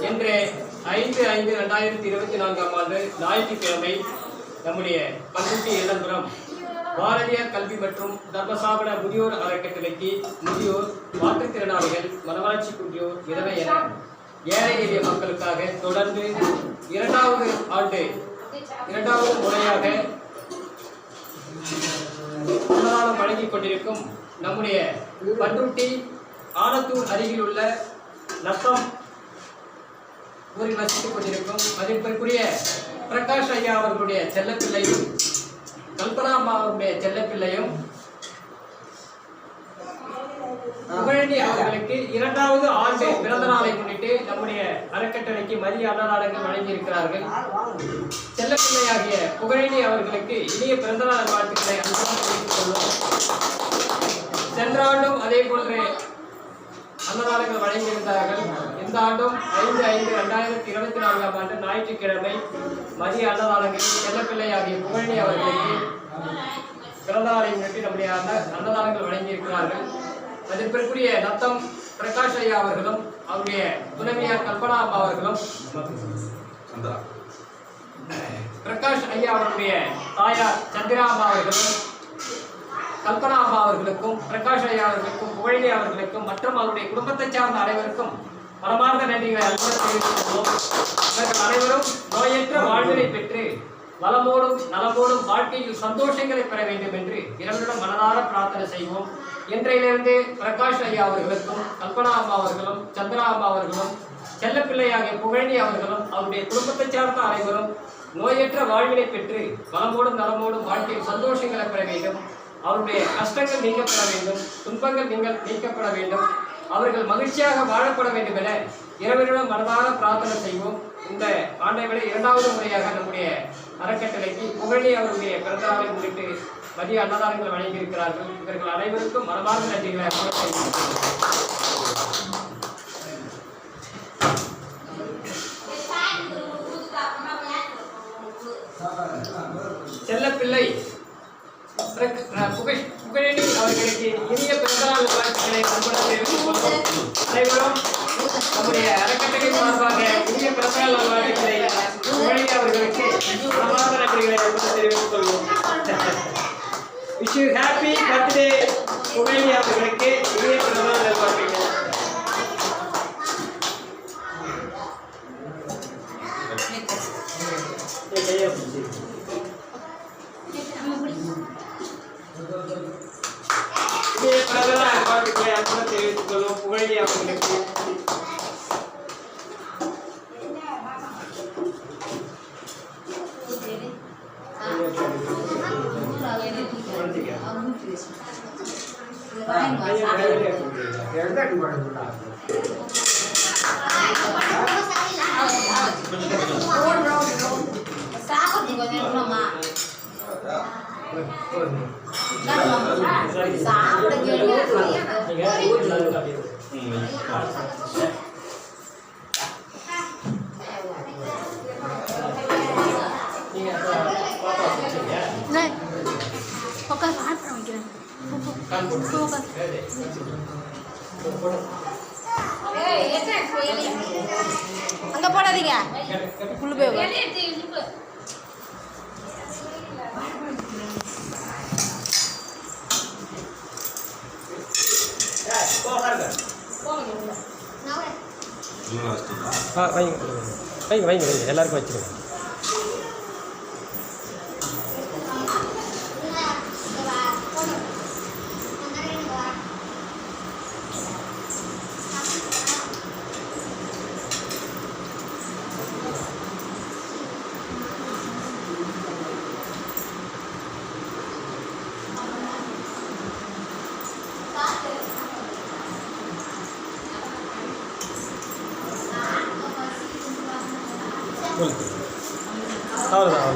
இன்று 5/5/2024 ஞாயிற்றுக்கிழமை நம்முடைய பண்ருட்டி எல்லம்புரம் பாரதியார் கல்வி மற்றும் தர்மசாபன முதியோர் அறக்கட்டளைக்கு முதியோர், மாற்றுத்திறனாளிகள், மனவளர்ச்சி குன்றியோர், விதவை என ஏழை எளிய மக்களுக்காக தொடர்ந்து இரண்டாவது முறையாக அன்னதானம் வழங்கிக் கொண்டிருக்கும் நம்முடைய பண்ருட்டி ஆனத்தூர் அருகில் உள்ள நத்தம் ஊரில் வசித்துக் கொண்டிருக்கும் மதிப்பிற்குரிய பிரகாஷ் ஐயா அவர்களுடைய செல்லப்பிள்ளையும், கல்பனா அம்மாவுடைய செல்லப்பிள்ளையும் புகழணி அவர்களுக்கு 2வது ஆண்டு பிறந்த நாளை முன்னிட்டு நம்முடைய அறக்கட்டளைக்கு மதிய அன்னதானங்கள் வழங்கியிருக்கிறார்கள். செல்லப்பிள்ளையாகிய புகழணி அவர்களுக்கு இனிய பிறந்தநாள் வாழ்த்துக்களை தெரிவித்துக் கொள்வோம். சென்ற ஆண்டும் அதே போன்று அன்னதானங்கள் வழங்கியிருந்தார்கள். இந்த ஆண்டும் 5/5/2024 ஞாயிற்றுக்கிழமை மதிய அன்னதானங்கள் செல்லப்பிள்ளையாகிய புகழணி அவர்களுக்கு பிறந்த நாளை முன்னிட்டு நம்முடைய அன்னதானங்கள் வழங்கியிருக்கிறார்கள். அதற்குரிய நத்தம் பிரகாஷ் ஐயா அவர்களும் அவருடைய துணைவியார் கல்பனா அம்மா அவர்களும், பிரகாஷ் ஐயா அவருடைய தாயார் சந்திரா அம்மா அவர்களும், கல்பனா அம்மா அவர்களுக்கும், பிரகாஷ் ஐயா அவர்களுக்கும், புகழணி அவர்களுக்கும் மற்றும் அவருடைய குடும்பத்தை சார்ந்த அனைவருக்கும் மனமார்ந்த நன்றிகளை தெரிவித்துள்ளோம். இவர்கள் அனைவரும் நோயற்ற வாழ்வினை பெற்று வளமோடும் நலமோடும் வாழ்க்கையில் சந்தோஷங்களை பெற வேண்டும் என்று இறைவனிடம் மனதார பிரார்த்தனை செய்வோம். இன்றையிலிருந்து பிரகாஷ் ஐயா அவர்களுக்கும், கல்பனா அம்மா அவர்களும், சந்திரா அம்மா அவர்களும், செல்லப்பிள்ளையாகிய புகழணி அவர்களும் அவருடைய குடும்பத்தை சார்ந்த அனைவரும் நோயற்ற வாழ்வினை பெற்று வளமோடும் நலமோடும் வாழ்க்கையில் சந்தோஷங்களை பெற வேண்டும். அவருடைய கஷ்டங்கள் நீக்கப்பட வேண்டும், துன்பங்கள் நீக்கப்பட வேண்டும், அவர்கள் மகிழ்ச்சியாக வாழப்பட வேண்டும் என இறைவனிடம் மனதார பிரார்த்தனை செய்வோம். இந்த ஆண்டை விட 2வது முறையாக நம்முடைய அறக்கட்டளைக்கு புகழி அவருடைய பிறந்தநாளை முன்னிட்டு மதிய அன்னதானங்கள் வழங்கியிருக்கிறார்கள். இவர்கள் அனைவருக்கும் மனமார்ந்த நன்றிகளை செல்லப்பிள்ளை புகழணி அவர்களுக்கு இனிய பிறந்தநாள் வாழ்த்துக்களை தெரிவித்துக் கொள்வோம். அனைவரும் நம்முடைய அறக்கட்டளை சார்பாக இனிய பிறந்தநாள் வாழ்த்துக்களை புகழணி அவர்களுக்கு மனமார்ந்த நன்றிகளை தெரிவித்துக் கொள்வோம். விஷ் யூ ஹாப்பி பர்த்டே புகழணி அவர்களுக்கு இனிய பிறந்தநாள் வாழ்த்துக்கள். தெரிவித்துக் கொள்வோம். புகழி அவர்களுக்கு அங்க போடாதீங்க. புல்லு போய் வைங்க எல்லாருக்கும் வச்சுருங்க. அவ்வளோதான்.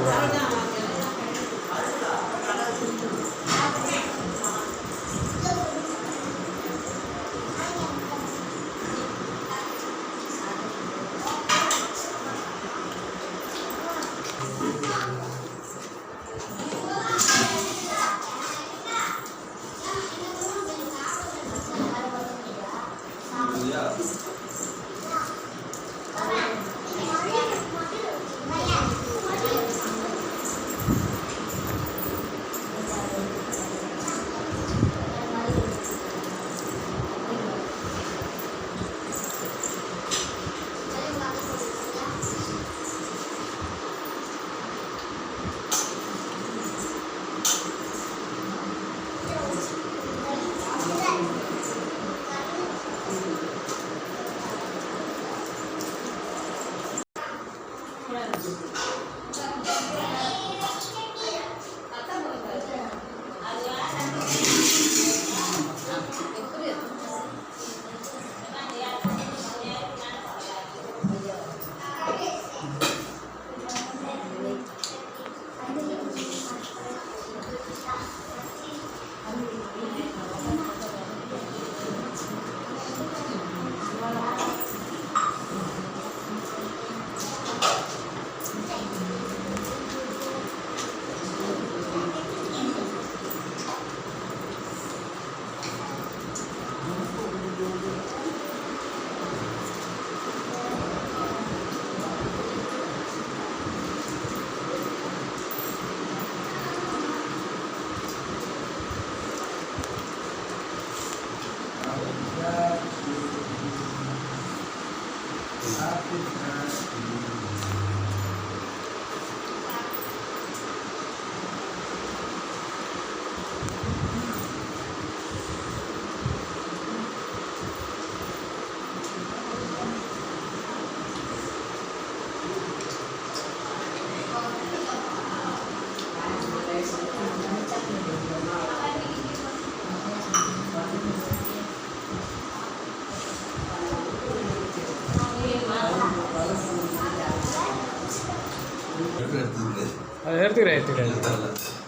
எடுத்துக்க முடியாது. அதை எடுத்துக்கிறேன் எடுத்துக்கிறேன். எடுத்துக்கலாம்.